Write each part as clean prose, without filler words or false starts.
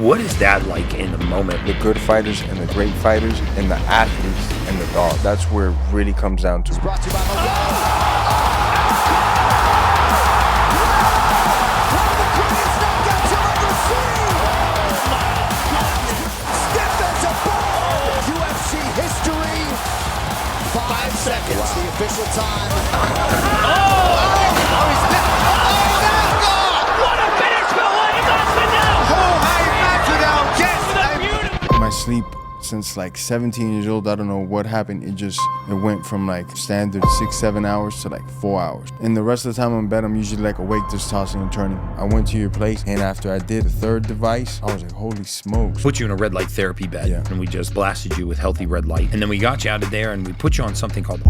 What is that like in the moment? The good fighters and the great fighters and the athletes and the dog. That's where it really comes down to. Brought to you by UFC history. 5 seconds. Wow. The official time. What a finish for Jorge Masvidal! My sleep since like 17 years old, I don't know what happened. It went from like standard 6-7 hours to like 4 hours. And the rest of the time I'm in bed, I'm usually like awake, just tossing and turning. I went to your place, and after I did the third device, I was like, holy smokes. Put you in a red light therapy bed, and we just blasted you with healthy red light. And then we got you out of there and we put you on something called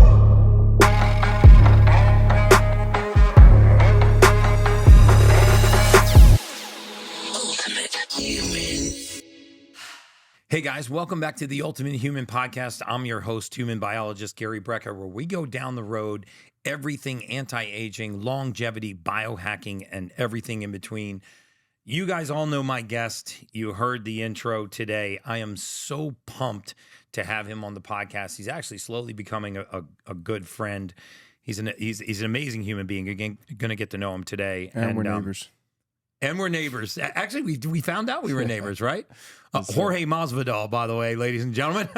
Hey guys, welcome back to the Ultimate Human Podcast. I'm your host, human biologist Gary Brecka, where we go down the road, everything anti-aging, longevity, biohacking, and everything in between. You guys all know my guest. You heard the intro today. I am so pumped to have him on the podcast. He's actually slowly becoming a good friend. He's an amazing human being. You're going to get to know him today. And we're neighbors. And we're neighbors. Actually, we found out we were neighbors, right? Jorge Masvidal, by the way, ladies and gentlemen.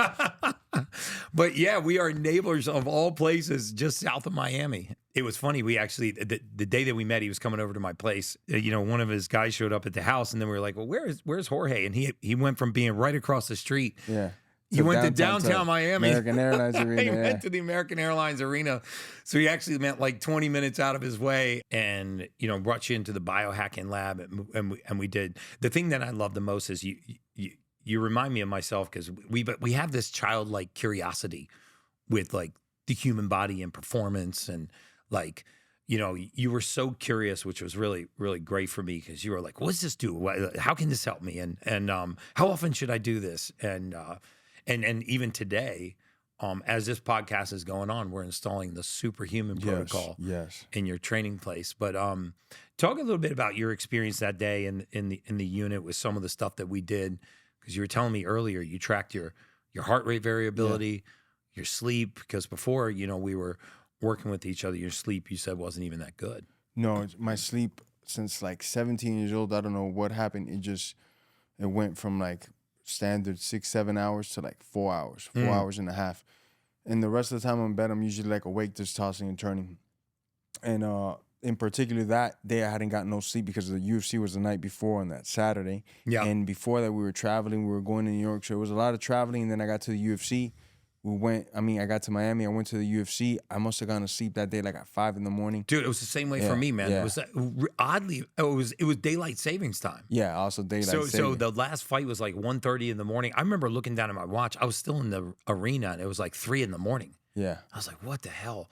But yeah, we are neighbors of all places just south of Miami. It was funny. We actually, the day that we met, he was coming over to my place. You know, one of his guys showed up at the house, and then we were like, well, where's Jorge? And he went from being right across the street. Yeah. You went to downtown Miami. American Airlines Arena. He went to the American Airlines Arena. So he actually meant like 20 minutes out of his way and, you know, brought you into the biohacking lab. And we did. The thing that I love the most is you remind me of myself, because we have this childlike curiosity with like the human body and performance. And like, you know, you were so curious, which was really, really great for me, because you were like, what's this do? How can this help me? And how often should I do this? And even today, as this podcast is going on, we're installing the superhuman protocol in your training place. But talk a little bit about your experience that day in the unit with some of the stuff that we did, because you were telling me earlier you tracked your heart rate variability, your sleep, because before, you know, we were working with each other. Your sleep, you said, wasn't even that good. No, my sleep since like 17 years old, I don't know what happened. It went from like standard 6-7 hours to like 4 hours, 4 hours and a half. And the rest of the time I'm in bed, I'm usually like awake, just tossing and turning. And in particular that day, I hadn't gotten no sleep because the UFC was the night before on that Saturday. Yeah. And before that, we were traveling. We were going to New York. So it was a lot of traveling. And then I got to the UFC. I got to Miami. I went to the UFC. I must have gone to sleep that day like at 5 in the morning. Dude, it was the same way for me, man. Yeah. It was oddly, it was daylight savings time. Yeah, also daylight savings. So the last fight was like 1:30 in the morning. I remember looking down at my watch. I was still in the arena, and it was like 3 in the morning. Yeah. I was like, what the hell?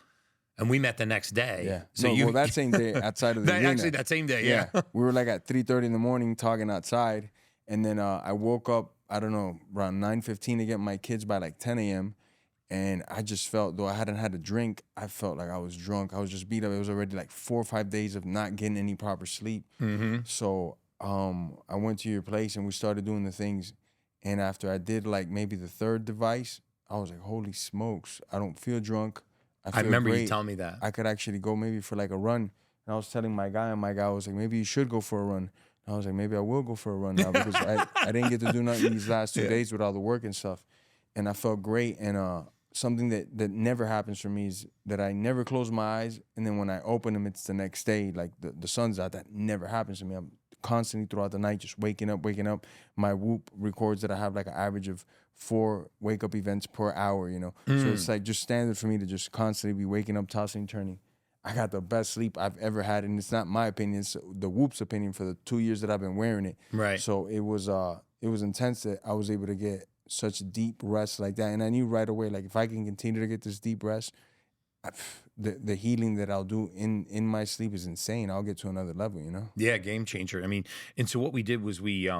And we met the next day. Yeah. So well, that same day outside of the arena. Actually, that same day, yeah. We were like at 3:30 in the morning talking outside. And then I woke up, I don't know, around 9:15 to get my kids by like 10 a.m. And I just felt, though I hadn't had a drink, I felt like I was drunk. I was just beat up. It was already like 4 or 5 days of not getting any proper sleep. So I went to your place and we started doing the things. And after I did like maybe the third device, I was like, holy smokes, I don't feel drunk. I remember great. You telling me that. I could actually go maybe for like a run. And I was telling my guy, and my guy was like, maybe you should go for a run. And I was like, maybe I will go for a run now, because I didn't get to do nothing these last 2 days with all the work and stuff. And I felt great. And something that never happens for me is that I never close my eyes, and then when I open them, it's the next day, like the sun's out. That never happens to me. I'm constantly throughout the night just waking up. My Whoop records that I have like an average of 4 wake-up events per hour, you know? So it's like just standard for me to just constantly be waking up, tossing, turning. I got the best sleep I've ever had, and it's not my opinion. It's the Whoop's opinion for the 2 years that I've been wearing it. Right. So it was intense that I was able to get such deep rest like that. And I knew right away, like, if I can continue to get this deep rest, the healing that I'll do in my sleep is insane. I'll get to another level, you know? Yeah, game changer. I mean, and so what we did was we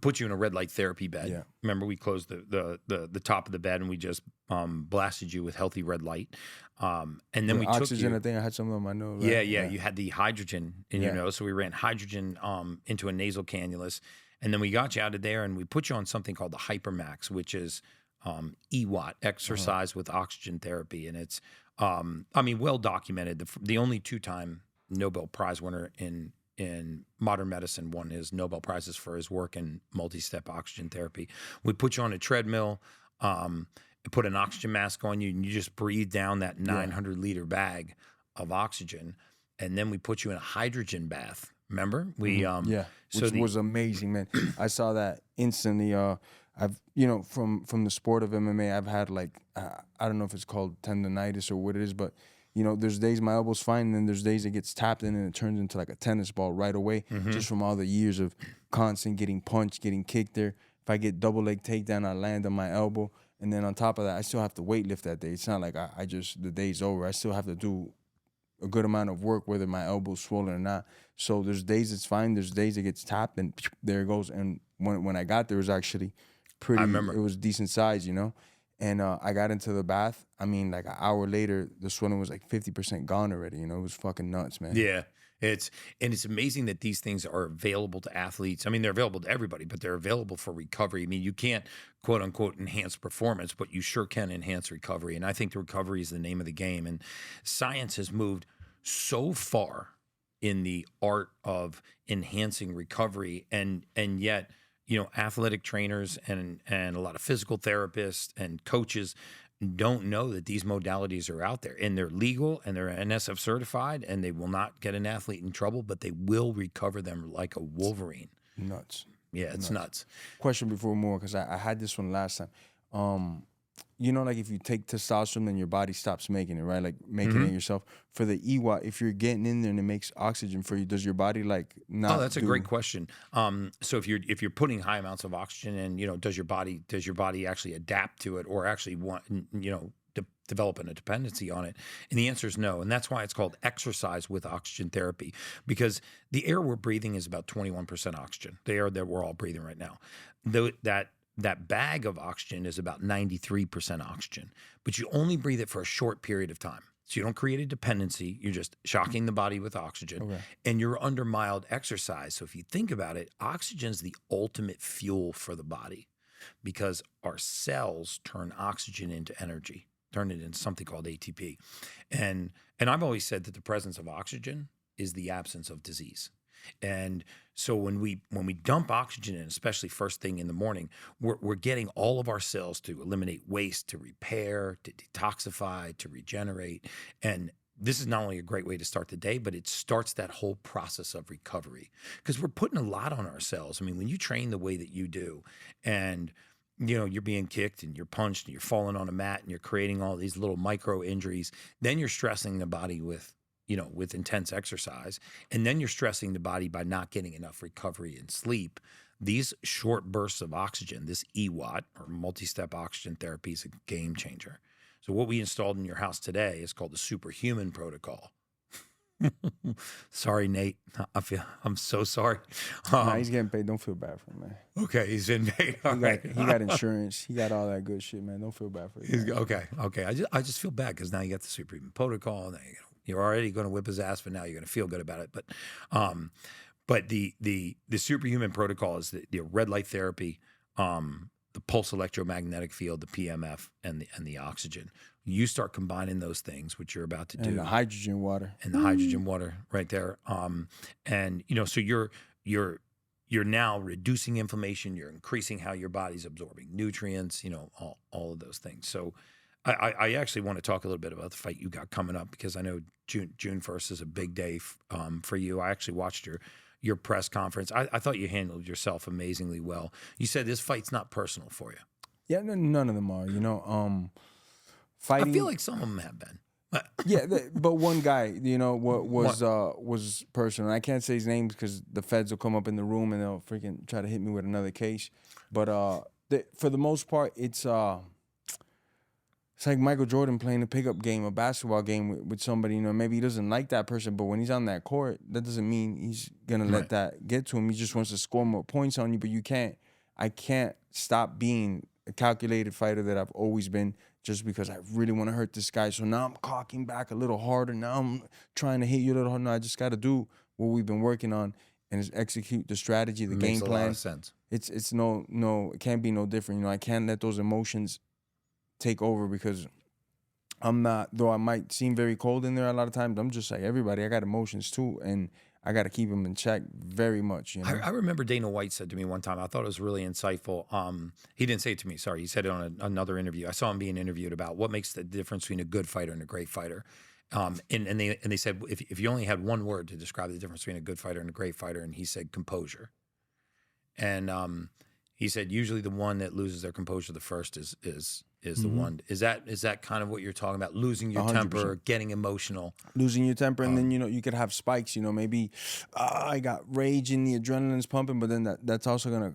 put you in a red light therapy bed. Yeah. Remember, we closed the top of the bed and we just blasted you with healthy red light. And then we oxygen, took you, I think I had some on my nose. Right? Yeah. You had the hydrogen in your nose. So we ran hydrogen into a nasal cannulus. And then we got you out of there and we put you on something called the Hypermax, which is EWAT, exercise with oxygen therapy. And it's, I mean, well documented. The only 2-time Nobel Prize winner in modern medicine won his Nobel Prizes for his work in multi-step oxygen therapy. We put you on a treadmill, put an oxygen mask on you, and you just breathe down that 900-liter bag of oxygen. And then we put you in a hydrogen bath. Remember? We which was amazing, man. I saw that instantly. I've from the sport of MMA, I've had like I don't know if it's called tendonitis or what it is, but there's days my elbow's fine, and then there's days it gets tapped in and it turns into like a tennis ball right away, just from all the years of constant getting punched, getting kicked there. If I get double leg takedown, I land on my elbow, and then on top of that, I still have to weight lift that day. It's not like I just the day's over. I still have to do a good amount of work, whether my elbow's swollen or not. So there's days it's fine. There's days it gets tapped, and there it goes. And when I got there, it was actually pretty. I remember. It was decent size, And I got into the bath. I mean, like an hour later, the swelling was like 50% gone already. It was fucking nuts, man. Yeah. It's amazing that these things are available to athletes. I mean, they're available to everybody, but they're available for recovery. I mean, you can't, quote unquote, enhance performance, but you sure can enhance recovery. And I think the recovery is the name of the game. And science has moved so far in the art of enhancing recovery, and yet, athletic trainers and a lot of physical therapists and coaches don't know that these modalities are out there, and they're legal and they're NSF certified, and they will not get an athlete in trouble, but they will recover them like a Wolverine. Nuts. Yeah, it's nuts. Question before we move on, because I had this one last time. Like if you take testosterone, then your body stops making it, right? Like making it yourself. For the EWA, if you're getting in there and it makes oxygen for you, does your body like not? Oh, that's a great question. So if you're putting high amounts of oxygen in, does your body actually adapt to it, or actually want developing a dependency on it? And the answer is no. And that's why it's called exercise with oxygen therapy, because the air we're breathing is about 21% oxygen. The air that we're all breathing right now, that bag of oxygen is about 93% oxygen, but you only breathe it for a short period of time. So you don't create a dependency. You're just shocking the body with oxygen, and you're under mild exercise. So if you think about it, oxygen is the ultimate fuel for the body, because our cells turn oxygen into energy, turn it into something called ATP. And I've always said that the presence of oxygen is the absence of disease. And so when we dump oxygen in, especially first thing in the morning, we're getting all of our cells to eliminate waste, to repair, to detoxify, to regenerate. And this is not only a great way to start the day, but it starts that whole process of recovery, because we're putting a lot on ourselves. I mean, when you train the way that you do, and you're being kicked and you're punched and you're falling on a mat and you're creating all these little micro injuries, then you're stressing the body with intense exercise, and then you're stressing the body by not getting enough recovery and sleep. These short bursts of oxygen, this EWAT, or multi-step oxygen therapy, is a game changer. So what we installed in your house today is called the Superhuman Protocol. Sorry, Nate. I'm so sorry. Nah, he's getting paid. Don't feel bad for him, man. Okay, he's in paid. He got insurance. He got all that good shit, man. Don't feel bad for him. Okay. I just feel bad because now you got the Superhuman Protocol. Now you're already going to whip his ass, but now you're going to feel good about it. But the Superhuman Protocol is the red light therapy, the pulse electromagnetic field, the PMF, and the oxygen. You start combining those things, which you're about to do, and the hydrogen water, right there. So you're now reducing inflammation. You're increasing how your body's absorbing nutrients. All of those things. So I actually want to talk a little bit about the fight you got coming up, because I know June 1st is a big day for you. I actually watched your press conference. I thought you handled yourself amazingly well. You said this fight's not personal for you. Yeah, none of them are. Fighting. I feel like some of them have been. Yeah, but one guy, was personal. I can't say his name because the feds will come up in the room and they'll freaking try to hit me with another case. But for the most part, it's like Michael Jordan playing a pickup game, a basketball game with somebody. Maybe he doesn't like that person, but when he's on that court, that doesn't mean he's gonna let that get to him. He just wants to score more points on you. But I can't stop being a calculated fighter that I've always been, just because I really want to hurt this guy. So now I'm cocking back a little harder. Now I'm trying to hit you a little harder. No, I just got to do what we've been working on. and just execute the strategy, the Makes game a plan. lot of sense. It's it can't be no different. You know, I can't let those emotions take over because I'm not, though I might seem very cold in there a lot of times, I'm just like everybody. I got emotions too, and I got to keep them in check very much. You know? I remember Dana White said to me one time, I thought it was really insightful. He didn't say it to me, sorry. He said it on another interview. I saw him being interviewed about what makes the difference between a good fighter and a great fighter. And they said, if you only had one word to describe the difference between a good fighter and a great fighter, and he said composure. And he said usually the one that loses their composure the first is the one. Is that kind of what you're talking about? Losing your 100%. temper, getting emotional. Losing your temper, and then you could have spikes. Maybe I got rage and the adrenaline's pumping, but then that's also gonna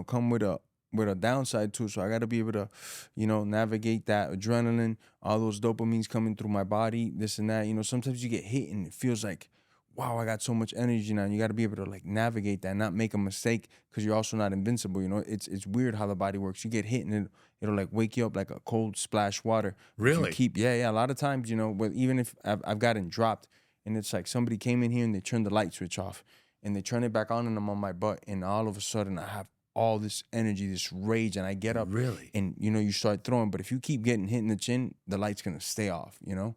come with a downside too. So I got to be able to navigate that adrenaline, all those dopamines coming through my body, this and that. Sometimes you get hit and it feels like, wow, I got so much energy now. And you got to be able to navigate that, not make a mistake, because you're also not invincible. It's weird how the body works. You get hit and it'll wake you up like a cold splash water. Really? Yeah. A lot of times, but even if I've gotten dropped and it's like somebody came in here and they turned the light switch off and they turn it back on and I'm on my butt, and all of a sudden I have all this energy, this rage, and I get up. Really? And you start throwing, but if you keep getting hit in the chin, the light's gonna stay off, and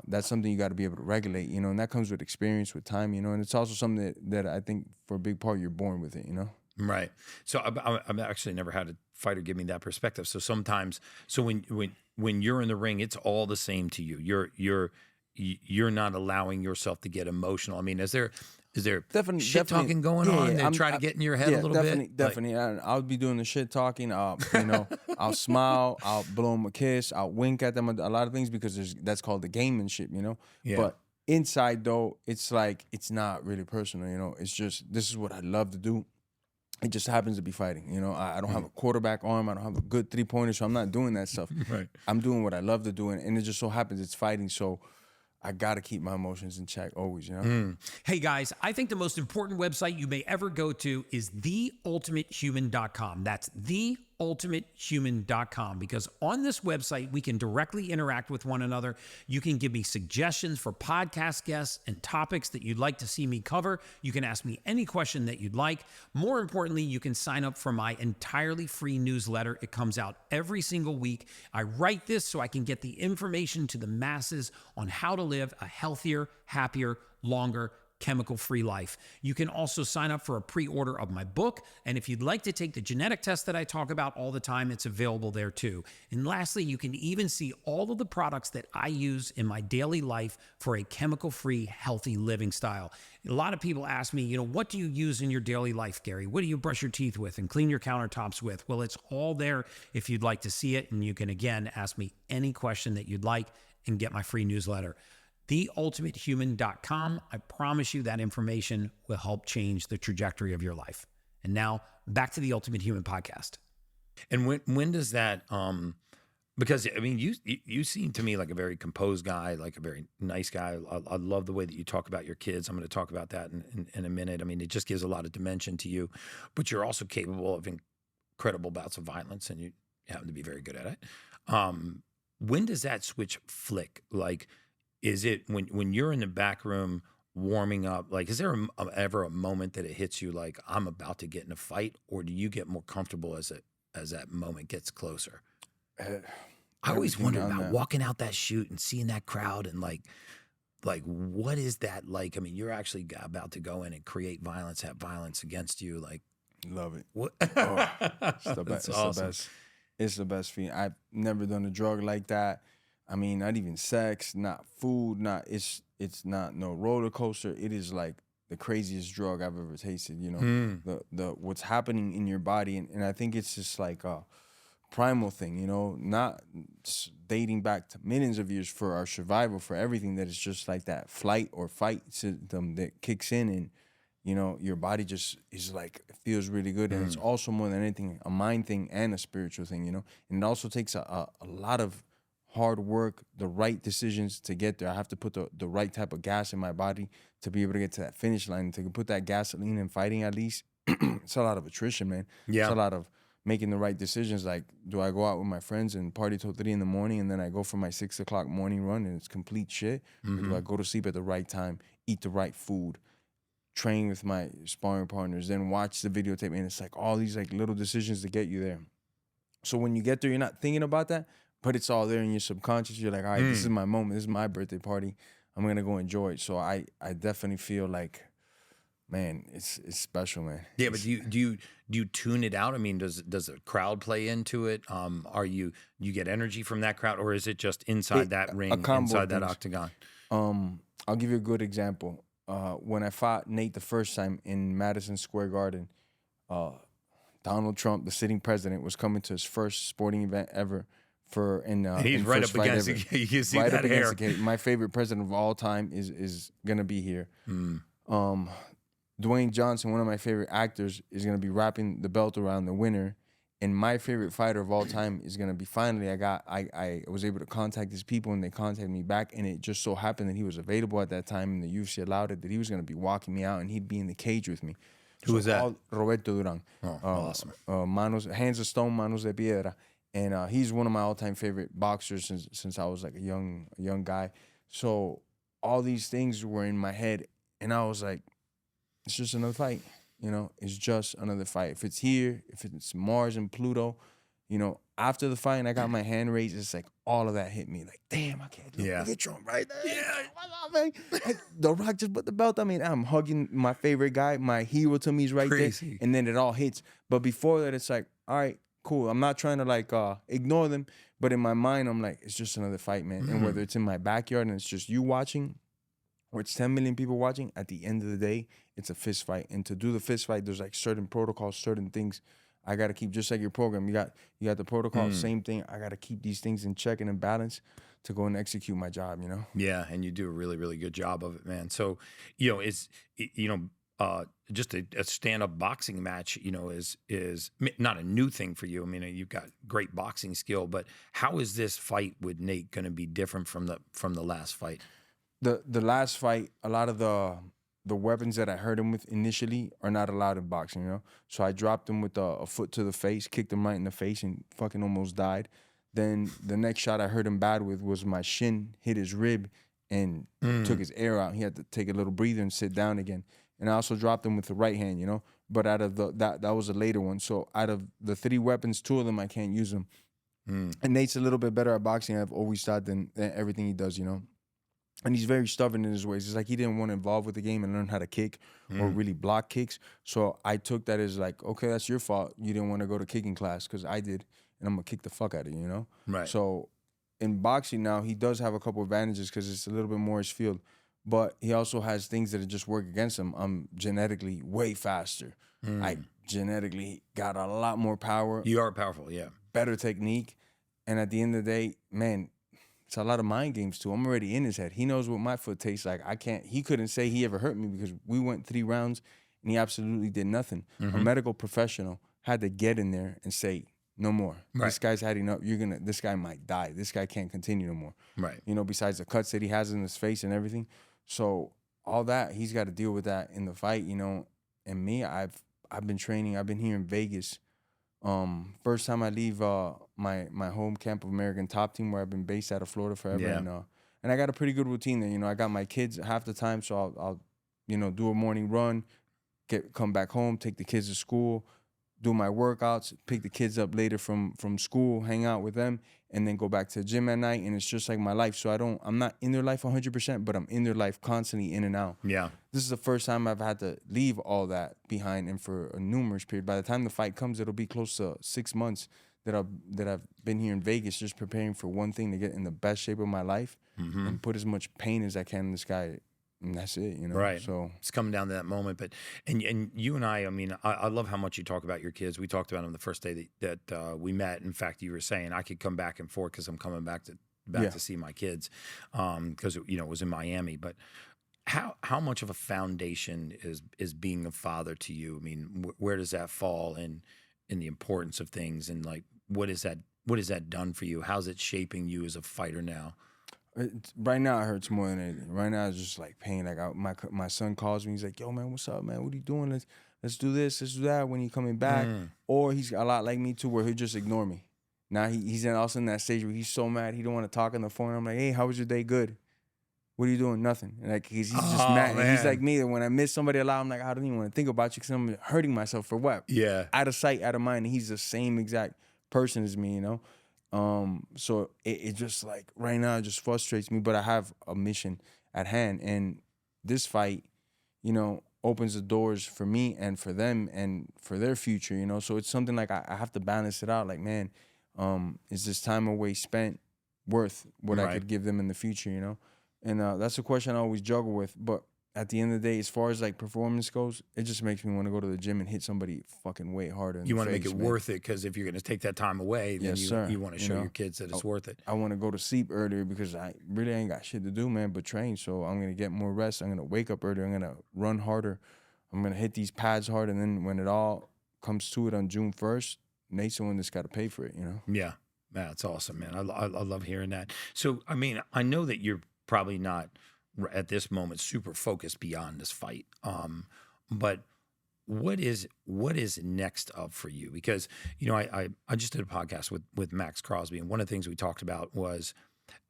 that's something you got to be able to regulate, and that comes with experience, with time, and it's also something that I think for a big part you're born with it. Right. So I've actually never had a fighter give me that perspective. So sometimes, when you're in the ring, it's all the same to you. You're not allowing yourself to get emotional. I mean, is there Definitely shit talking going on? They're trying to get in your head a little bit. Definitely. I'll be doing the shit talking. I'll smile. I'll blow them a kiss. I'll wink at them. A lot of things, because that's called the gamemanship. Yeah. But inside though, it's it's not really personal. It's just, this is what I love to do. It just happens to be fighting. I don't have a quarterback arm. I don't have a good 3-pointer, so I'm not doing that stuff. Right. I'm doing what I love to do, and it just so happens it's fighting. So I got to keep my emotions in check always, Hey guys, I think the most important website you may ever go to is theultimatehuman.com. That's theultimatehuman.com, because on this website, we can directly interact with one another. You can give me suggestions for podcast guests and topics that you'd like to see me cover. You can ask me any question that you'd like. More importantly, you can sign up for my entirely free newsletter. It comes out every single week. I write this so I can get the information to the masses on how to live a healthier, happier, longer, chemical-free life. You can also sign up for a pre-order of my book, and if you'd like to take the genetic test that I talk about all the time, it's available there too. And lastly, you can even see all of the products that I use in my daily life for a chemical-free, healthy living style. A lot of people ask me, what do you use in your daily life, Gary? What do you brush your teeth with and clean your countertops with? Well, it's all there if you'd like to see it, and you can, again, ask me any question that you'd like and get my free newsletter. theultimatehuman.com. I promise you that information will help change the trajectory of your life. And now back to the Ultimate Human podcast. And when does that? Because I mean, you seem to me like a very composed guy, like a very nice guy. I love the way that you talk about your kids. I'm going to talk about that in a minute. I mean, it just gives a lot of dimension to you, but you're also capable of incredible bouts of violence, and you happen to be very good at it. When does that switch flick? Is it when you're in the back room warming up? Is there ever a moment that it hits you like, I'm about to get in a fight, or do you get more comfortable as that moment gets closer? I always wonder about walking out that chute and seeing that crowd and like what is that like? I mean, you're actually about to go in and create violence, have violence against you. Love it. What? Oh, it's the best. That's awesome. It's the best feeling. I've never done a drug like that. I mean, not even sex, not food, it's not no roller coaster. It is like the craziest drug I've ever tasted, the what's happening in your body. And I think it's just like a primal thing, not dating back to millions of years for our survival, for everything, that it's just like that flight or fight system that kicks in, and, your body just is like, it feels really good. And it's also more than anything, a mind thing and a spiritual thing, and it also takes a lot of hard work, the right decisions to get there. I have to put the right type of gas in my body to be able to get to that finish line, to put that gasoline in fighting at least. It's a lot of attrition, man. Yeah. It's a lot of making the right decisions. Like, do I go out with my friends and party till 3 a.m. and then I go for my 6 o'clock morning run and it's complete shit? Or do I go to sleep at the right time, eat the right food, train with my sparring partners, then watch the videotape, and it's like all these like little decisions to get you there. So when you get there, you're not thinking about that, but it's all there in your subconscious. You're like, all right, this is my moment. This is my birthday party. I'm gonna go enjoy it. So I definitely feel like, man, it's special, man. Yeah, but do you tune it out? I mean, does the crowd play into it? Do you get energy from that crowd, or is it just inside that ring, inside that octagon? I'll give you a good example. When I fought Nate the first time in Madison Square Garden, Donald Trump, the sitting president, was coming to his first sporting event ever. He's right up against it. You can see right that up hair. Against the my favorite president of all time is gonna be here. Dwayne Johnson, one of my favorite actors, is gonna be wrapping the belt around the winner. And my favorite fighter of all time is gonna be finally. I was able to contact these people, and they contacted me back. And it just so happened that he was available at that time, and the UFC allowed it, that he was gonna be walking me out, and he'd be in the cage with me. Who was that? Roberto Duran. Oh, awesome. Hands of stone, manos de piedra. And he's one of my all-time favorite boxers since I was like a young guy. So all these things were in my head, and I was like, it's just another fight. You know, it's just another fight. If it's here, if it's Mars and Pluto, you know, after the fight and I got my hand raised, it's like all of that hit me. Like, damn, I can't do it. Get Trump right there. Yeah. What's up, man? The Rock just put the belt on me, and I'm hugging my favorite guy. My hero to me is right there. And then it all hits. But before that, it's like, all right, cool. I'm not trying to like ignore them, but in my mind, I'm like, it's just another fight, man. And whether it's in my backyard and it's just you watching, or it's 10 million people watching, at the end of the day, it's a fist fight. And to do the fist fight, there's like certain protocols, certain things I got to keep, just like your program. You got the protocol, same thing. I got to keep these things in check and in balance to go and execute my job, you know? Yeah, and you do a really, really good job of it, man. So, you know, just a stand-up boxing match, you know, is not a new thing for you. I mean, you've got great boxing skill, but how is this fight with Nate going to be different from the last fight? The last fight, a lot of the weapons that I hurt him with initially are not allowed in boxing, you know? So I dropped him with a foot to the face, kicked him right in the face, and fucking almost died. Then the next shot I hurt him bad with was my shin hit his rib and took his air out. He had to take a little breather and sit down again. And I also dropped him with the right hand, you know? But out of that was a later one. So out of the 3 weapons, 2 of them I can't use them. And Nate's a little bit better at boxing, I've always thought, than everything he does, you know? And he's very stubborn in his ways. It's like he didn't want to involve with the game and learn how to kick or really block kicks. So I took that as like, okay, that's your fault. You didn't want to go to kicking class, because I did, and I'm going to kick the fuck out of you, you know? Right. So in boxing now, he does have a couple advantages because it's a little bit more his field. But he also has things that just work against him. I'm genetically way faster. I genetically got a lot more power. You are powerful, yeah. Better technique. And at the end of the day, man, it's a lot of mind games too. I'm already in his head. He knows what my foot tastes like. He couldn't say he ever hurt me, because we went 3 rounds and he absolutely did nothing. A medical professional had to get in there and say, no more. Right. This guy's had enough. This guy might die. This guy can't continue no more. Right. You know, besides the cuts that he has in his face and everything. So all that, he's got to deal with that in the fight, you know. And me, I've been training. I've been here in Vegas. First time I leave my home camp of American Top Team, where I've been based out of Florida forever, and I got a pretty good routine there. You know, I got my kids half the time, so I'll you know, do a morning run, come back home, take the kids to school, do my workouts, pick the kids up later from school, hang out with them, and then go back to the gym at night. And it's just like my life. So I'm not in their life 100%, but I'm in their life constantly, in and out. Yeah. This is the first time I've had to leave all that behind, and for a numerous period. By the time the fight comes, it'll be close to 6 months that I've been here in Vegas, just preparing for one thing, to get in the best shape of my life and put as much pain as I can in this guy. And that's it, you know? Right. So it's coming down to that moment. But, and you and I mean, I love how much you talk about your kids. We talked about them the first day that we met. In fact, you were saying I could come back and forth because I'm coming back to see my kids, because, you know, it was in Miami. But how much of a foundation is being a father to you? I mean, where does that fall in the importance of things? And like, what has that done for you? How's it shaping you as a fighter now? Right now, it hurts more than anything. Right now, it's just like pain. Like my son calls me. He's like, "Yo, man, what's up, man? What are you doing? Let's do this, let's do that." When he coming back, or he's a lot like me too, where he'll just ignore me. Now he's also in that stage where he's so mad he don't want to talk on the phone. I'm like, "Hey, how was your day? Good." what are you doing? Nothing. And like, he's just Oh, mad. And he's man. like me. When I miss somebody a lot, I'm like, I don't even want to think about you because I'm hurting myself for what? Yeah. Out of sight, out of mind. And he's the same exact person as me, you know? So it just like right now it just frustrates me, but I have a mission at hand. And this fight, you know, opens the doors for me and for them and for their future, you know? So it's something like I have to balance it out. Like, man, is this time away spent worth what I could give them in the future, you know? And that's a question I always juggle with. But at the end of the day, as far as like performance goes, it just makes me want to go to the gym and hit somebody fucking way harder. You want to make it worth it, because if you're going to take that time away, then you want to show your kids that it's worth it. I want to go to sleep earlier because I really ain't got shit to do, man, but train. So I'm going to get more rest. I'm going to wake up earlier. I'm going to run harder. I'm going to hit these pads hard. And then when it all comes to it on June 1st, Nate's the one that's got to pay for it, you know? Yeah. That's awesome, man. I love hearing that. So, I mean, I know that you're probably not at this moment super focused beyond this fight. But what is next up for you? Because, you know, I just did a podcast with Max Crosby, and one of the things we talked about was,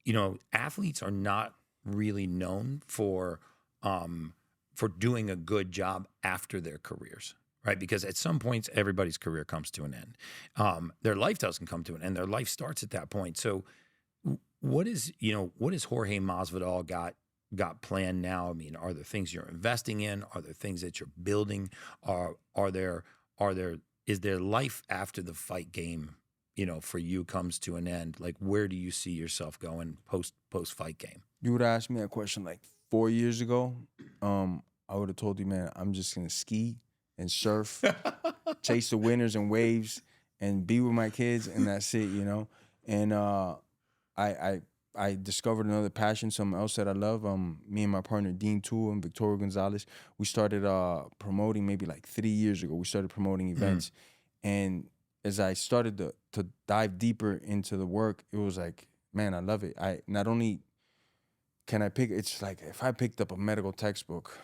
you know, athletes are not really known for doing a good job after their careers, right? Because at some points, everybody's career comes to an end. Their life doesn't come to an end. Their life starts at that point. So what is Jorge Masvidal got planned now? I mean, are there things you're investing in? Are there things that you're building? Is there life after the fight game, you know, for you comes to an end? Like, where do you see yourself going post fight game? You would have asked me that question like 4 years ago. I would have told you, man, I'm just going to ski and surf, chase the winners and waves, and be with my kids, and that's it, you know? And I discovered another passion, something else that I love. Me and my partner, Dean Toole and Victoria Gonzalez, we started promoting maybe like 3 years ago. We started promoting events. And as I started to dive deeper into the work, it was like, man, I love it. I not only can I pick, it's like if I picked up a medical textbook,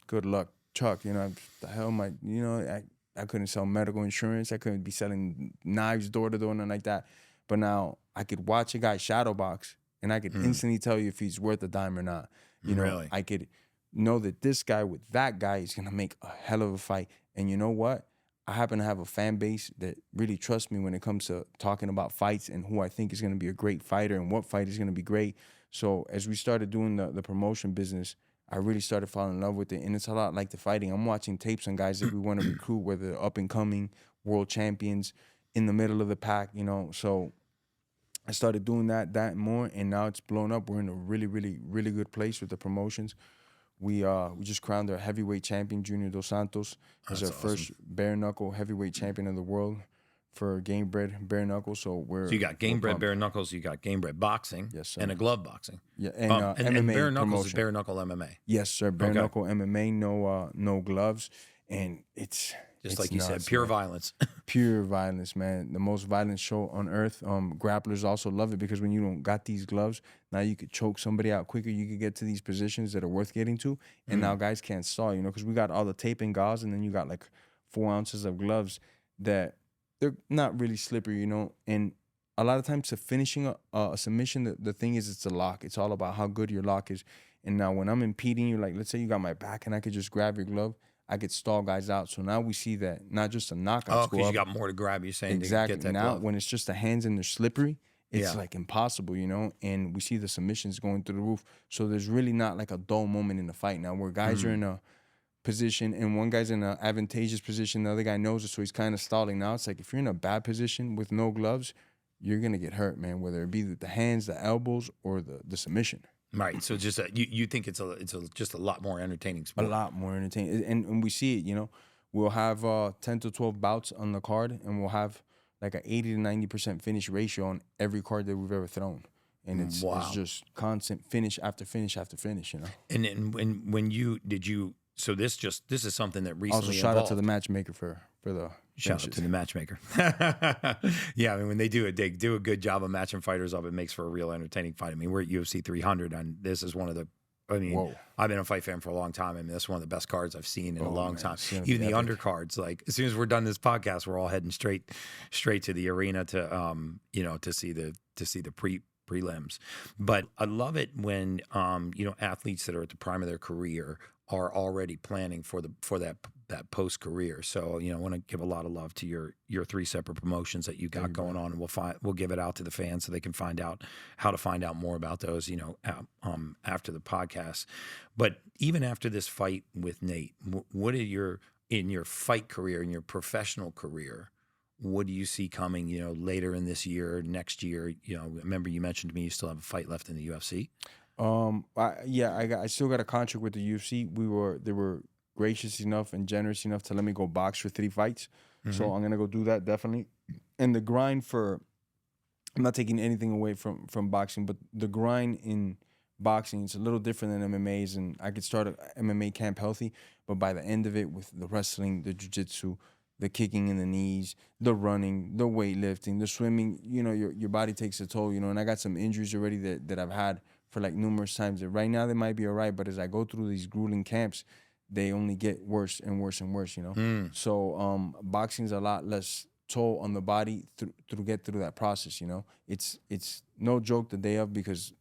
good luck, Chuck. You know, the hell am I, you know, I couldn't sell medical insurance. I couldn't be selling knives door to door, nothing like that. But now I could watch a guy shadow box, and I could instantly tell you if he's worth a dime or not. You know, Really? I could know that this guy with that guy is going to make a hell of a fight. And you know what? I happen to have a fan base that really trusts me when it comes to talking about fights and who I think is going to be a great fighter and what fight is going to be great. So as we started doing the promotion business, I really started falling in love with it. And it's a lot like the fighting. I'm watching tapes on guys that we want to recruit, whether they're up and coming, world champions, in the middle of the pack, you know. So I started doing that more, and now it's blown up. We're in a really, really, really good place with the promotions. We just crowned our heavyweight champion, Junior Dos Santos, as our first bare knuckle heavyweight champion of the world for Gamebred Bareknuckle. So you got Gamebred Bareknuckles, you got Gamebred Boxing, yes, sir, and a glove boxing. Yeah, and MMA Bare Knuckles is Bare Knuckle MMA. Yes, sir, Bare Knuckle MMA, no gloves, and it's like you said, pure violence. Pure violence, man. The most violent show on earth. Grapplers also love it because when you don't got these gloves, now you could choke somebody out quicker. You could get to these positions that are worth getting to, and now guys can't stall, you know, because we got all the tape and gauze, and then you got like 4 ounces of gloves that they're not really slippery, you know. And a lot of times to finishing a submission, the thing is it's a lock. It's all about how good your lock is. And now when I'm impeding you, like let's say you got my back and I could just grab your glove, I could stall guys out. So now we see that not just the knockouts go up. Because you got more to grab, you're saying, exactly. To get that now glove. When it's just the hands and they're slippery, it's like impossible, you know. And we see the submissions going through the roof. So there's really not like a dull moment in the fight now where guys are in a position and one guy's in an advantageous position, the other guy knows it, so he's kind of stalling. Now it's like if you're in a bad position with no gloves, you're gonna get hurt, man, whether it be the hands, the elbows, or the submission. Right. So just you think it's just a lot more entertaining sport. A lot more entertaining, and we see it. You know, we'll have 10 to 12 bouts on the card, and we'll have like an 80 to 90% finish ratio on every card that we've ever thrown, and it's just constant finish after finish after finish. You know. And then when you so this is something that recently also shout evolved. out to the matchmaker for the Shout out to the matchmaker. Yeah, I mean, when they do a good job of matching fighters up, it makes for a real entertaining fight. I mean, we're at UFC 300, and this is one of the. I mean, I've been a fight fan for a long time. I mean, that's one of the best cards I've seen in a long time. Even the undercards, like as soon as we're done this podcast, we're all heading straight to the arena to to see the prelims. But I love it when athletes that are at the prime of their career are already planning for that post career. So I want to give a lot of love to your 3 separate promotions that you got going on, and we'll give it out to the fans so they can find out how to find out more about those after the podcast. But even after this fight with Nate, what are in your fight career, in your professional career, what do you see coming, later in this year, next year? Remember you mentioned to me you still have a fight left in the UFC? I still got a contract with the UFC. They were gracious enough and generous enough to let me go box for 3 fights. So I'm gonna go do that definitely. And the grind I'm not taking anything away from boxing, but the grind in boxing is a little different than MMA's, and I could start an MMA camp healthy, but by the end of it, with the wrestling, the jiu-jitsu, the kicking in the knees, the running, the weightlifting, the swimming, your body takes a toll, and I got some injuries already that I've had for like numerous times. That right now they might be all right, but as I go through these grueling camps, they only get worse and worse and worse, So boxing's a lot less toll on the body to get through that process, It's no joke the day of, because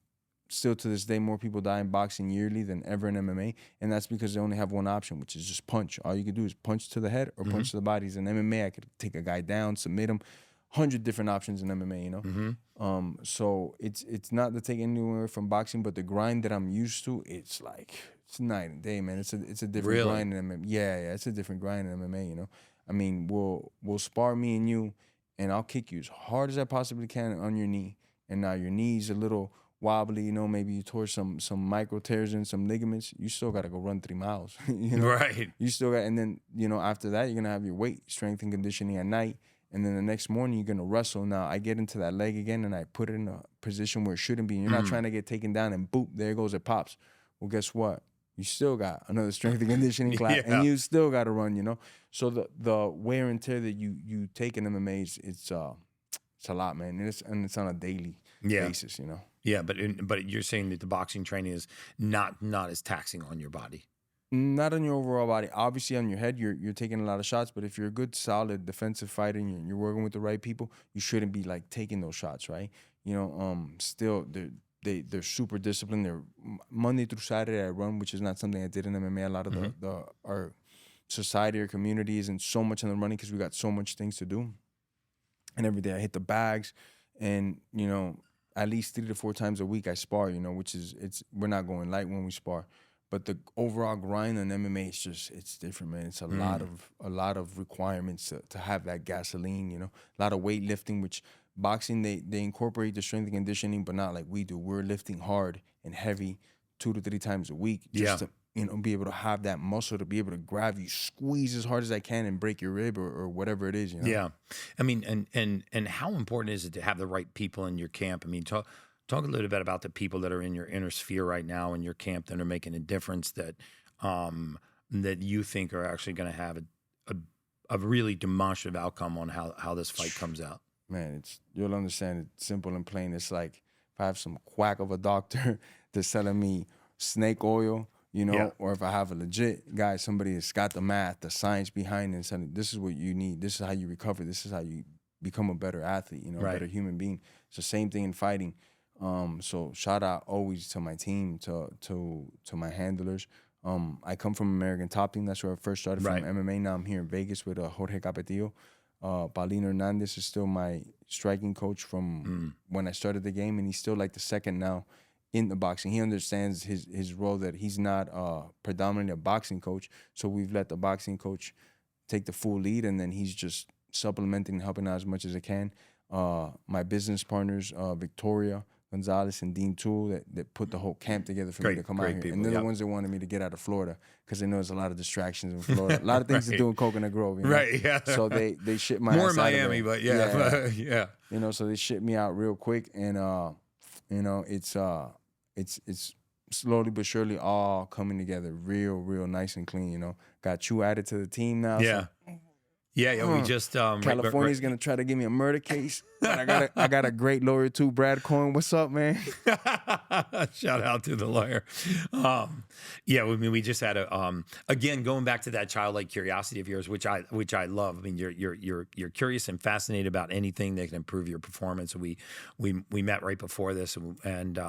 still to this day, more people die in boxing yearly than ever in MMA. And that's because they only have one option, which is just punch. All you can do is punch to the head or punch to the bodies. In MMA, I could take a guy down, submit him. 100 different options in MMA, So it's not to take anything away from boxing, but the grind that I'm used to, it's night and day, man. It's a different grind in MMA. Yeah, it's a different grind in MMA, I mean, we'll spar, me and you, and I'll kick you as hard as I possibly can on your knee. And now your knee's a little wobbly, maybe you tore some micro tears in some ligaments. You still got to go run 3 miles, Right. You still got, and then, after that, you're going to have your weight, strength, and conditioning at night. And then the next morning, you're going to wrestle. Now, I get into that leg again, and I put it in a position where it shouldn't be. You're not trying to get taken down, and boop, there goes, it pops. Well, guess what? You still got another strength and conditioning class, and you still got to run, So the wear and tear that you take in MMA, it's a lot, man. And it's on a daily basis, Yeah, but you're saying that the boxing training is not as taxing on your body. Not on your overall body. Obviously, on your head, you're taking a lot of shots. But if you're a good, solid defensive fighter and you're working with the right people, you shouldn't be taking those shots, right? Still they're super disciplined. They're Monday through Saturday I run, which is not something I did in MMA. A lot of our society or community isn't so much on the running because we got so much things to do. And every day I hit the bags, and at least 3 to 4 times a week I spar. Which is we're not going light when we spar. But the overall grind on MMA it's different, man. It's a lot of requirements to have that gasoline, a lot of weightlifting, which boxing, they incorporate the strength and conditioning, but not like we do. We're lifting hard and heavy 2 to 3 times a week just to, be able to have that muscle to be able to grab you, squeeze as hard as I can and break your rib or whatever it is, Yeah. I mean, and how important is it to have the right people in your camp? I mean, talk a little bit about the people that are in your inner sphere right now in your camp that are making a difference that you think are actually going to have a really demonstrative outcome on how this fight comes out. Man, you'll understand it simple and plain. It's like if I have some quack of a doctor that's selling me snake oil, or if I have a legit guy, somebody that's got the math, the science behind it, and saying, this is what you need, this is how you recover, this is how you become a better athlete, a better human being. It's the same thing in fighting. So shout out always to my team, to my handlers. I come from American Top Team. That's where I first started from MMA. Now I'm here in Vegas with Jorge Capetillo. Paulino Hernandez is still my striking coach from when I started the game, and he's still like the second now in the boxing. He understands his role, that he's not predominantly a boxing coach, so we've let the boxing coach take the full lead, and then he's just supplementing and helping out as much as I can. My business partners, Victoria Gonzalez and Dean Toole, that put the whole camp together for me to come out here. People, and they're the ones that wanted me to get out of Florida because they know there's a lot of distractions in Florida. A lot of things to do in Coconut Grove. Right, yeah. So they shipped my more ass in Miami, but yeah. So they shipped me out real quick, and it's slowly but surely all coming together real nice and clean. Got Chew added to the team now. Yeah. So Yeah, we just California's gonna try to give me a murder case. But I got a great lawyer too, Brad Cohen. What's up, man? Shout out to the lawyer. Yeah, I mean, we just had a again going back to that childlike curiosity of yours, which I love. I mean, you're curious and fascinated about anything that can improve your performance. We met right before this and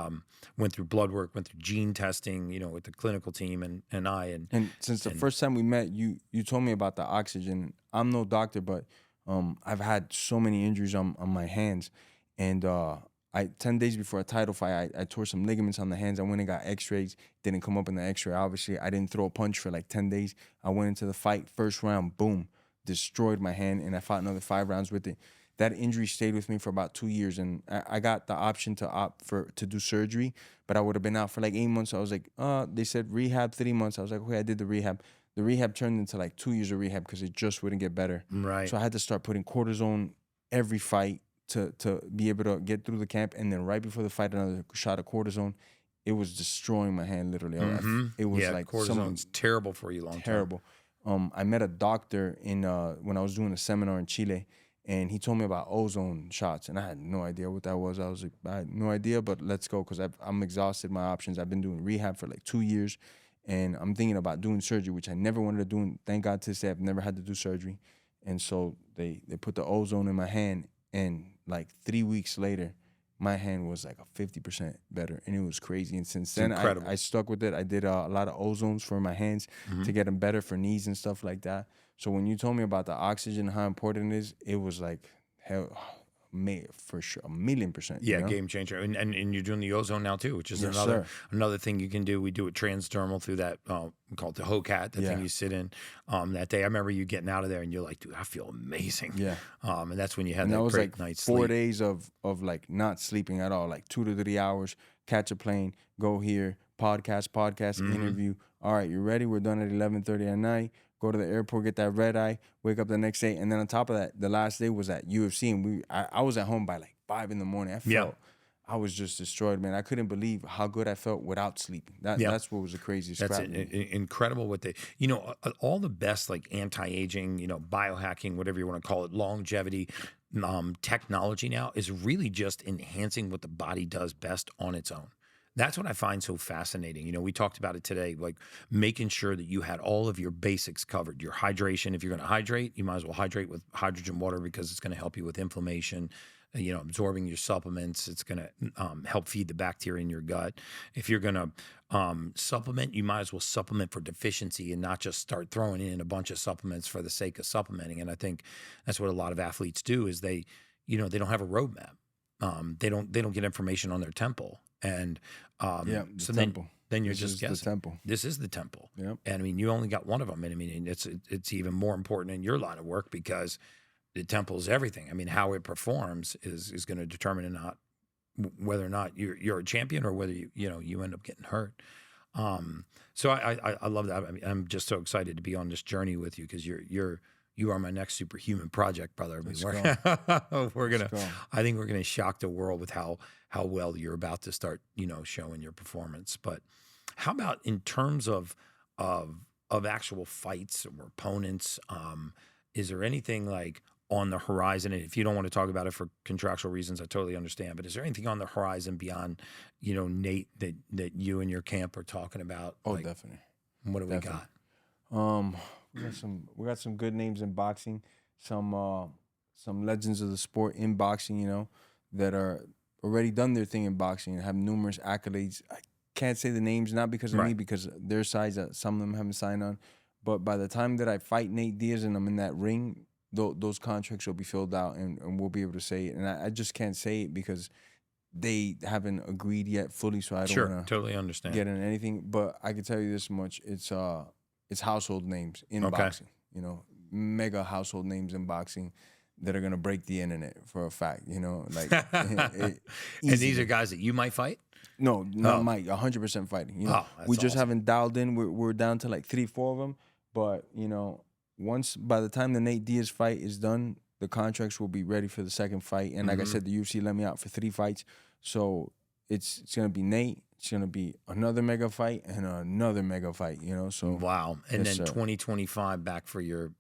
went through blood work, went through gene testing, with the clinical team and since the first time we met, you told me about the oxygen. I'm no doctor, but I've had so many injuries on my hands, and 10 days before a title fight, I tore some ligaments on the hands. I went and got x-rays. Didn't come up in the x-ray. Obviously, I didn't throw a punch for like 10 days. I went into the fight, first round, boom, destroyed my hand, and I fought another 5 rounds with it. That injury stayed with me for about 2 years, and I got the option to opt to do surgery, but I would have been out for like 8 months. So I was like, they said rehab 3 months. I was like, okay, I did the rehab. The rehab turned into like 2 years of rehab because it just wouldn't get better. Right. So I had to start putting cortisone every fight to be able to get through the camp. And then right before the fight, another shot of cortisone. It was destroying my hand, literally. It was like cortisone's terrible for you long term. Terrible. I met a doctor when I was doing a seminar in Chile, and he told me about ozone shots, and I had no idea what that was. I was like, I had no idea, but let's go because I'm exhausted. My options. I've been doing rehab for like 2 years. And I'm thinking about doing surgery, which I never wanted to do. And thank God to this day, I've never had to do surgery. And so they put the ozone in my hand. And like 3 weeks later, my hand was like a 50% better. And it was crazy. And since then, I stuck with it. I did a lot of ozones for my hands to get them better for knees and stuff like that. So when you told me about the oxygen, how important it is, it was like, hell, for sure, 1,000,000%. Yeah, game changer. And you're doing the ozone now too, which is another thing you can do. We do it transdermal through that we call it the HOCAT, the thing you sit in that day. I remember you getting out of there and you're like, dude, I feel amazing. Yeah. And that's when you had that that was great like night's 4 sleep. days of like not sleeping at all, like 2 to 3 hours, catch a plane, go here, podcast, interview. All right, you ready? We're done at 11:30 at night. Go to the airport, get that red eye, wake up the next day. And then on top of that, the last day was at UFC. And I was at home by like 5 in the morning. I was just destroyed, man. I couldn't believe how good I felt without sleeping. That's what was the craziest. That's incredible what they, all the best like anti-aging, biohacking, whatever you want to call it, longevity, technology now is really just enhancing what the body does best on its own. That's what I find so fascinating. We talked about it today, like making sure that you had all of your basics covered. Your hydration, if you're going to hydrate, you might as well hydrate with hydrogen water because it's going to help you with inflammation, absorbing your supplements. It's going to help feed the bacteria in your gut. If you're going to supplement, you might as well supplement for deficiency and not just start throwing in a bunch of supplements for the sake of supplementing. And I think that's what a lot of athletes do is they don't have a roadmap. They don't get information on their temple. And so then you're just guessing. The temple. This is the temple. Yep. And I mean, you only got one of them. And I mean, it's even more important in your line of work because the temple is everything. I mean, how it performs is going to determine whether or not you're a champion or whether you end up getting hurt. So I love that. I mean, I'm just so excited to be on this journey with you because you are my next superhuman project, brother. I mean, I think we're gonna shock the world with how well you're about to start, showing your performance. But how about in terms of actual fights or opponents? Is there anything like on the horizon? And if you don't want to talk about it for contractual reasons, I totally understand. But is there anything on the horizon beyond, Nate, that you and your camp are talking about? Oh, definitely. What do we got? We got some good names in boxing, some legends of the sport in boxing, that are already done their thing in boxing and have numerous accolades. I can't say the names, not because of me, because their sides that some of them haven't signed on. But by the time that I fight Nate Diaz and I'm in that ring, those contracts will be filled out and we'll be able to say it. And I just can't say it because they haven't agreed yet fully, so I don't want to totally understand. Get into anything. But I can tell you this much: it's household names in boxing. Mega household names in boxing that are gonna break the internet for a fact. Like. And these are guys that you might fight. No, not Mike. 100% fighting. We just haven't dialed in. We're down to like 3-4 of them. But once by the time the Nate Diaz fight is done, the contracts will be ready for the second fight. And like I said, the UFC let me out for 3 fights. So it's gonna be Nate. It's gonna be another mega fight and another mega fight. So wow. And then 2025 back for your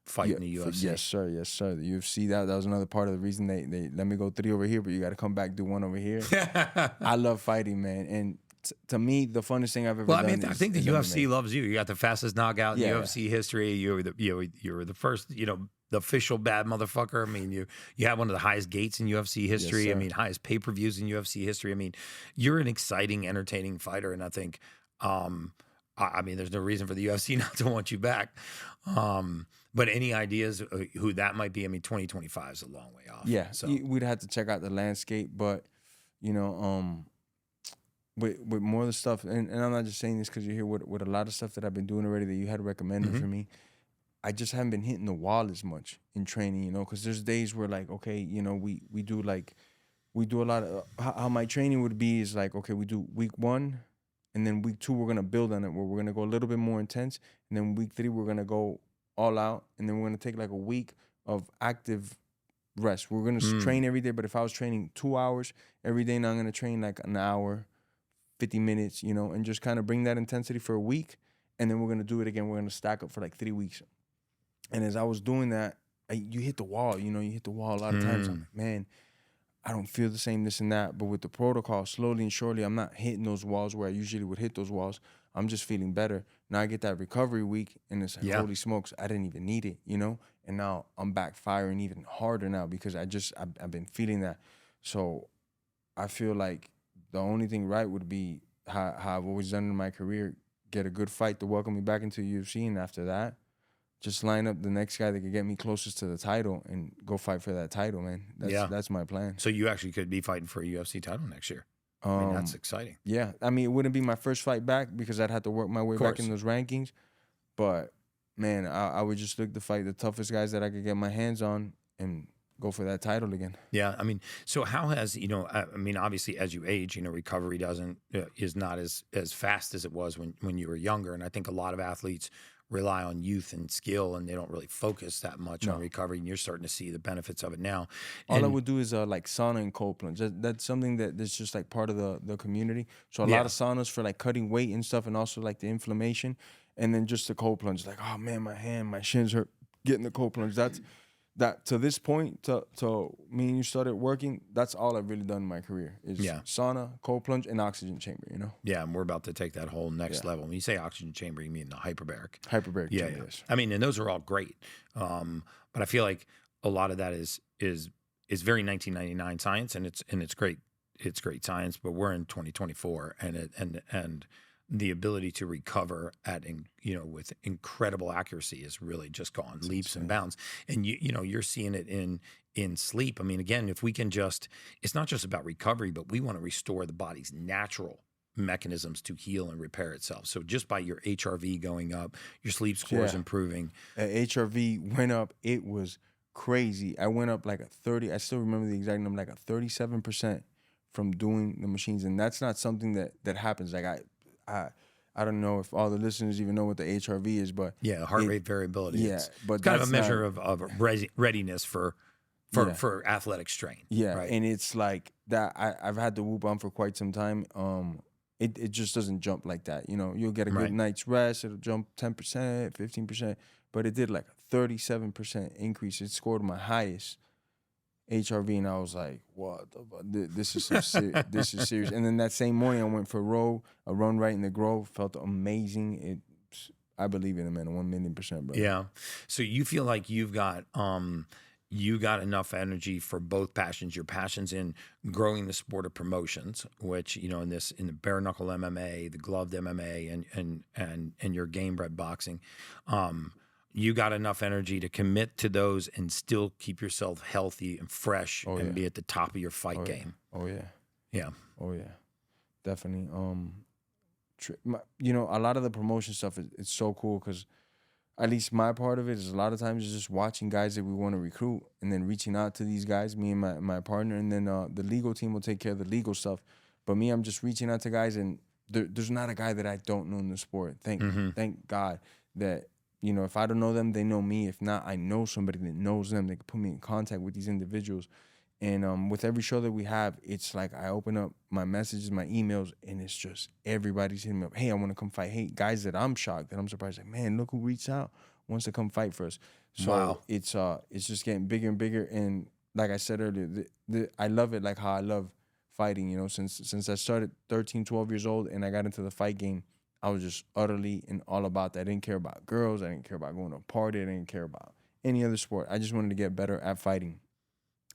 fight in the UFC. Yes, sir. Yes, sir. The UFC, that was another part of the reason they let me go 3 over here, but you got to come back, do 1 over here. I love fighting, man. And to me, the funnest thing I've ever done I think the is UFC MMA. loves you. You got the fastest knockout in Yeah. UFC history. You were the first, the official bad motherfucker. I mean, you had one of the highest gates in UFC history. Yes, I sir. mean, highest pay-per-views in UFC history. I mean, you're an exciting, entertaining fighter, and I think, I mean, there's no reason for the UFC not to want you back. But any ideas who that might be? I mean, 2025 is a long way off. Yeah, So we'd have to check out the landscape, but with more of the stuff, and I'm not just saying this because you're here with a lot of stuff that I've been doing already that you had recommended for me. I just haven't been hitting the wall as much in training, because there's days where like, okay, we do a lot of how my training would be is like, okay, we do week 1, and then week 2 we're gonna build on it where we're gonna go a little bit more intense, and then week 3 we're gonna go all out, and then we're gonna take like a week of active rest. We're gonna train every day, but if I was training 2 hours every day, now I'm gonna train like an hour, 50 minutes, and just kind of bring that intensity for a week, and then we're gonna do it again. We're gonna stack up for like 3 weeks. And as I was doing that, you hit the wall. You hit the wall a lot of times. I'm like, man, I don't feel the same, this and that. But with the protocol, slowly and surely, I'm not hitting those walls where I usually would hit those walls. I'm just feeling better. Now I get that recovery week, and it's like, holy smokes, I didn't even need it, And now I'm back firing even harder now because I've been feeling that. So I feel like the only thing right would be how I've always done in my career, get a good fight to welcome me back into the UFC, and after that, just line up the next guy that could get me closest to the title and go fight for that title, man. That's my plan. So you actually could be fighting for a UFC title next year. I mean, that's exciting. Yeah, I mean, it wouldn't be my first fight back because I'd have to work my way back in those rankings. But, man, I would just look to fight the toughest guys that I could get my hands on and go for that title again. Yeah, I mean, so how has, I mean, obviously as you age, recovery is not as fast as it was when you were younger. And I think a lot of athletes rely on youth and skill, and they don't really focus that much on recovery, and you're starting to see the benefits of it now. All I would do is like sauna and cold plunge. That's something that's just like part of the community. So a lot of saunas for like cutting weight and stuff, and also like the inflammation, and then just the cold plunge. Like, oh man, my shins hurt getting the cold plunge. That to this point, to me and you started working, that's all I've really done in my career is sauna, cold plunge, and oxygen chamber, Yeah, and we're about to take that whole next level. When you say oxygen chamber, you mean the hyperbaric. Hyperbaric chamber, Yeah. yes. I mean, and those are all great. But I feel like a lot of that is very 1999 science, and it's great. It's great science, but we're in 2024, and the ability to recover with incredible accuracy is really just gone leaps and bounds. And you're seeing it in sleep. I mean, again, if we can it's not just about recovery, but we want to restore the body's natural mechanisms to heal and repair itself. So just by your HRV going up, your sleep scores improving. HRV went up. It was crazy. I went up like a 30. I still remember the exact number, like a 37% from doing the machines. And that's not something that happens. Like I don't know if all the listeners even know what the HRV is, but heart rate variability. Yeah, but it's kind of a measure of readiness for athletic strain. Yeah, right? And it's like that. I've had to whoop on for quite some time. It just doesn't jump like that. You'll get a good night's rest. It'll jump 10%, 15%, but it did like a 37% increase. It scored my highest HRV, and I was like, "What? This is this is serious." And then that same morning, I went for a run right in the Grove. Felt amazing. I believe in it, man, 1,000,000%, bro. Yeah. So you feel like you've got enough energy for both passions. Your passions in growing the sport of promotions, which in the bare knuckle MMA, the gloved MMA, and your Gamebred boxing. You got enough energy to commit to those and still keep yourself healthy and fresh and be at the top of your fight game. Oh yeah. Yeah. Oh yeah. Definitely. A lot of the promotion stuff it's so cool because at least my part of it is a lot of times it's just watching guys that we want to recruit and then reaching out to these guys, me and my partner, and then the legal team will take care of the legal stuff. But me, I'm just reaching out to guys, and there's not a guy that I don't know in the sport. Thank God that. If I don't know them, they know me. If not, I know somebody that knows them. They can put me in contact with these individuals. And with every show that we have, it's like I open up my messages, my emails, and it's just everybody's hitting me up. Hey, I want to come fight. Hey, guys that I'm shocked, that I'm surprised. Like, man, look who reached out, wants to come fight for us. So it's just getting bigger and bigger. And like I said earlier, I love it like how I love fighting, you know, since I started 13, 12 years old and I got into the fight game, I was just utterly and all about that. I didn't care about girls. I didn't care about going to a party. I didn't care about any other sport. I just wanted to get better at fighting.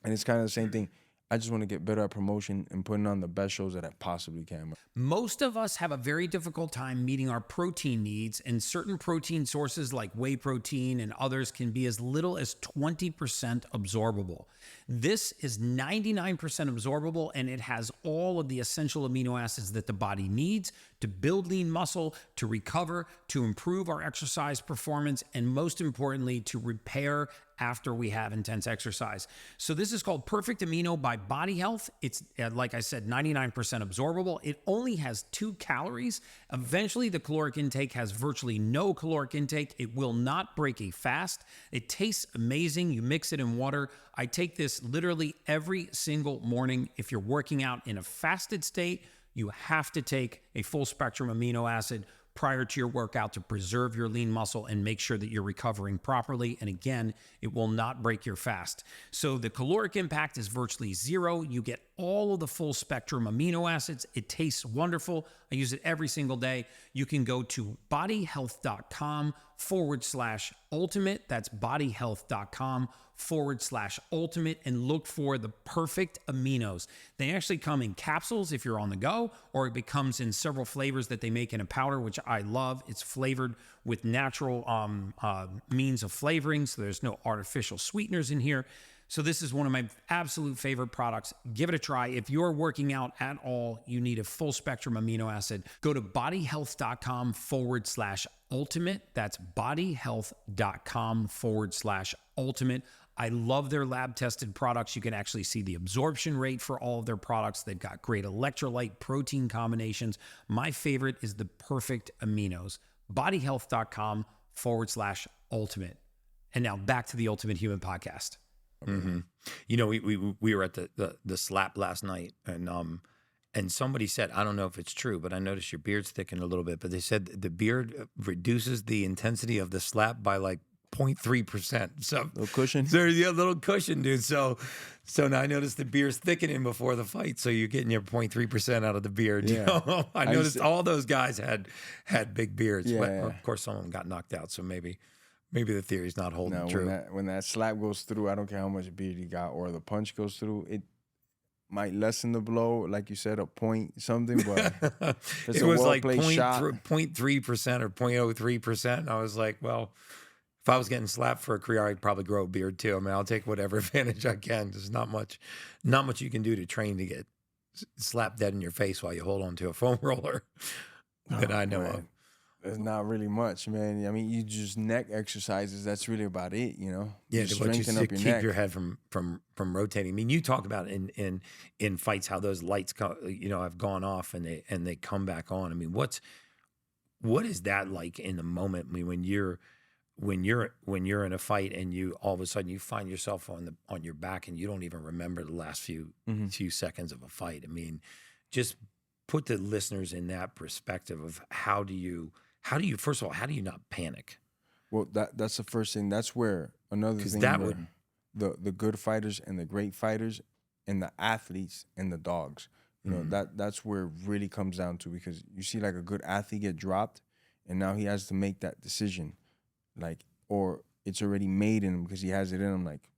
And it's kind of the same thing. I just want to get better at promotion and putting on the best shows that I possibly can. Most of us have a very difficult time meeting our protein needs, and certain protein sources like whey protein and others can be as little as 20% absorbable. This is 99% absorbable, and it has all of the essential amino acids that the body needs to build lean muscle, to recover, to improve our exercise performance, and most importantly, to repair after we have intense exercise. So this is called Perfect Amino by Body Health. It's, like I said, 99% absorbable. It only has 2 calories. Eventually, the caloric intake has virtually no caloric intake. It will not break a fast. It tastes amazing. You mix it in water. I take this literally every single morning. If you're working out in a fasted state, you have to take a full spectrum amino acid prior to your workout to preserve your lean muscle and make sure that you're recovering properly. And again, it will not break your fast. So the caloric impact is virtually zero. You get all of the full spectrum amino acids. It tastes wonderful. I use it every single day. You can go to bodyhealth.com/ultimate. That's bodyhealth.com/ultimate and look for the perfect aminos. They actually come in capsules if you're on the go, or it comes in several flavors that they make in a powder, which I love. It's flavored with natural means of flavoring, so there's no artificial sweeteners in here. So this is one of my absolute favorite products. Give it a try. If you're working out at all, you need a full spectrum amino acid. Go to bodyhealth.com/ultimate. That's bodyhealth.com/ultimate. I love their lab tested products. You can actually see the absorption rate for all of their products. They've got great electrolyte protein combinations. My favorite is the perfect aminos. Bodyhealth.com/ultimate. And now back to the Ultimate Human Podcast. Mm-hmm. You know, we were at the slap last night, and somebody said, I don't know if it's true, but I noticed your beard's thickened a little bit. But they said the beard reduces the intensity of the slap by like 0.3%. So little cushion. So yeah, little cushion, dude. So now I noticed the beard's thickening before the fight, so you're getting your 0.3% out of the beard. Yeah. You know? I noticed all those guys had big beards, Yeah, but yeah. of course some of them got knocked out. So maybe the theory's not holding true. When that slap goes through, I don't care how much beard you got, or the punch goes through, it might lessen the blow, like you said, a point something, but it was like 0.3% or 0.03%. And I was like, well, if I was getting slapped for a career, I'd probably grow a beard too. I mean, I'll take whatever advantage I can. There's not much you can do to train to get slapped dead in your face while you hold on to a foam roller that I know of. There's not really much, man. I mean, you just neck exercises. That's really about it, you know. Yeah, you strengthen up your neck. Keep your head from rotating. I mean, you talk about in fights how those lights have gone off and they come back on. I mean, what is that like in the moment? I mean, when you're in a fight and you all of a sudden you find yourself on your back and you don't even remember the last few seconds of a fight. I mean, just put the listeners in that perspective of how do you first of all, how do you not panic? Well, that's the first thing. That's where another thing the good fighters and the great fighters and the athletes and the dogs, you know, that's where it really comes down to, because you see like a good athlete get dropped and now he has to make that decision, like, or it's already made in him because he has it in him, like,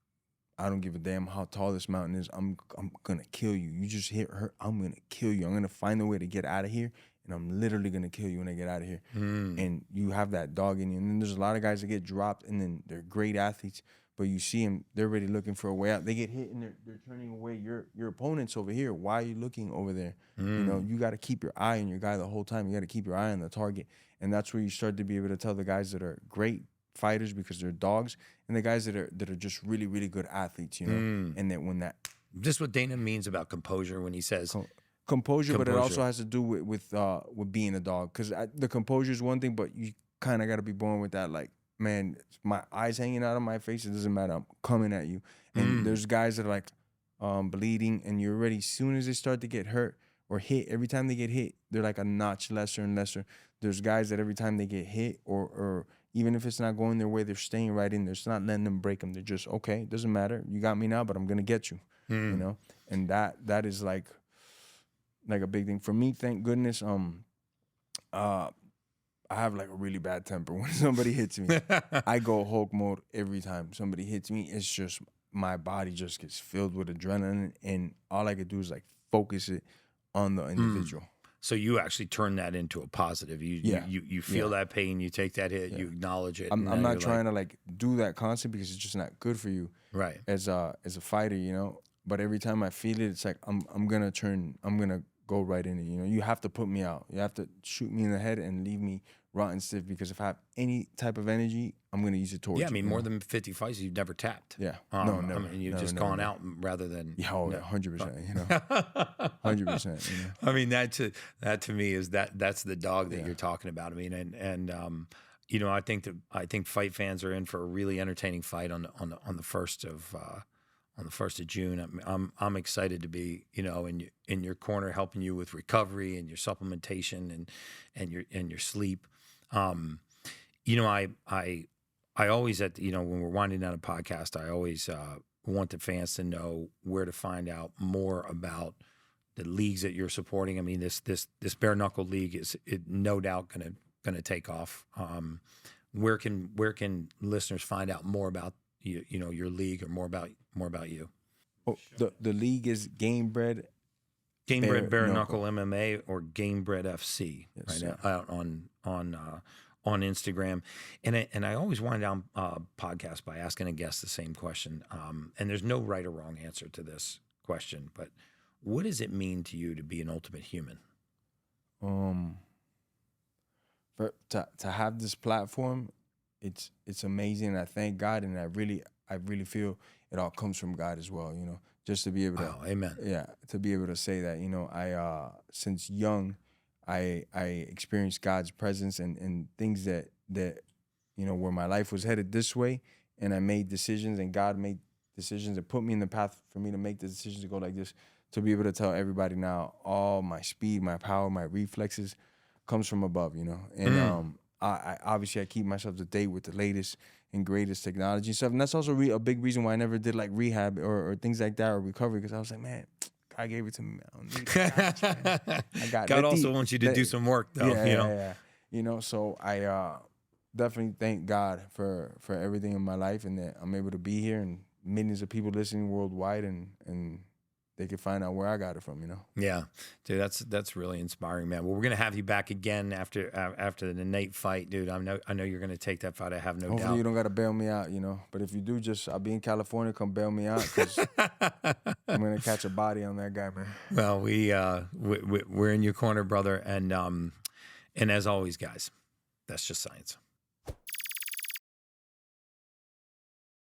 I don't give a damn how tall this mountain is. I'm gonna kill you. You just hit her. I'm gonna kill you. I'm gonna find a way to get out of here, and I'm literally gonna kill you when I get out of here. And you have that dog in you. And then there's a lot of guys that get dropped, and then they're great athletes, but you see them, they're already looking for a way out. They get hit, and they're turning away. Your opponent's over here. Why are you looking over there? You know, you got to keep your eye on your guy the whole time. You got to keep your eye on the target, and that's where you start to be able to tell the guys that are great fighters because they're dogs, and the guys that are just really, really good athletes, you know. And then when that, just what Dana means about composure when he says composure, but it also has to do with being a dog, because the composure is one thing, but you kind of got to be born with that, like, man, my eyes hanging out of my face, it doesn't matter, I'm coming at you. And there's guys that are like bleeding, and you're ready. As soon as they start to get hurt or hit, every time they get hit, they're like a notch lesser and lesser. There's guys that every time they get hit or even if it's not going their way, they're staying right in there. It's not letting them break them. They're just, okay, it doesn't matter. You got me now, but I'm gonna get you. You know, and that is like a big thing for me. Thank goodness. I have like a really bad temper. When somebody hits me, I go Hulk mode every time somebody hits me. It's just my body just gets filled with adrenaline, and all I could do is like focus it on the individual. So you actually turn that into a positive. You feel that pain, you take that hit, you acknowledge it. I'm not trying to like do that constantly because it's just not good for you. Right. As a fighter, you know. But every time I feel it, it's like I'm gonna go right in it. You know, you have to put me out. You have to shoot me in the head and leave me rotten stiff, because if I have any type of energy, I'm gonna use it towards you. Yeah, I mean, more than 50 fights, you've never tapped. Yeah, no, never. I mean, you've never, just never, gone never. out rather than 100%. You know, 100%. You know, I mean, that to me is that's the dog that you're talking about. I mean, and you know, I think fight fans are in for a really entertaining fight on the 1st of June. I'm excited to be, you know, in your corner, helping you with recovery and your supplementation and your sleep. You know, I always when we're winding down a podcast, I always want the fans to know where to find out more about the leagues that you're supporting. I mean, this bare knuckle league is no doubt gonna take off. Where can listeners find out more about you know, your league, or more about you? oh, the league is Gamebred Bareknuckle MMA or Gamebred FC, Yes, right now, out on Instagram. And I always wind down podcasts by asking a guest the same question. And there's no right or wrong answer to this question, but what does it mean to you to be an ultimate human? To have this platform, it's amazing. I thank God, and I really feel it all comes from God as well. You know, just to be able to, amen. Yeah, to be able to say that. You know, I since young, I experienced God's presence and things that you know, where my life was headed this way, and I made decisions, and God made decisions that put me in the path for me to make the decisions to go like this. To be able to tell everybody now, all my speed, my power, my reflexes comes from above. You know, and I obviously I keep myself to date with the latest and greatest technology and stuff, and that's also a big reason why I never did like rehab or things like that, or recovery, because I was like, man, God gave it to me, man. I got God also wants you to do some work, though. Yeah. You know, so I definitely thank God for everything in my life, and that I'm able to be here, and millions of people listening worldwide, and they can find out where I got it from, you know? Yeah, dude, that's really inspiring, man. Well, we're gonna have you back again after the Nate fight, dude. I know you're gonna take that fight. I have no doubt. Hopefully you don't gotta bail me out, you know. But if you do, I'll be in California. Come bail me out, because I'm gonna catch a body on that guy, man. Well, we're in your corner, brother, and as always, guys, that's just science.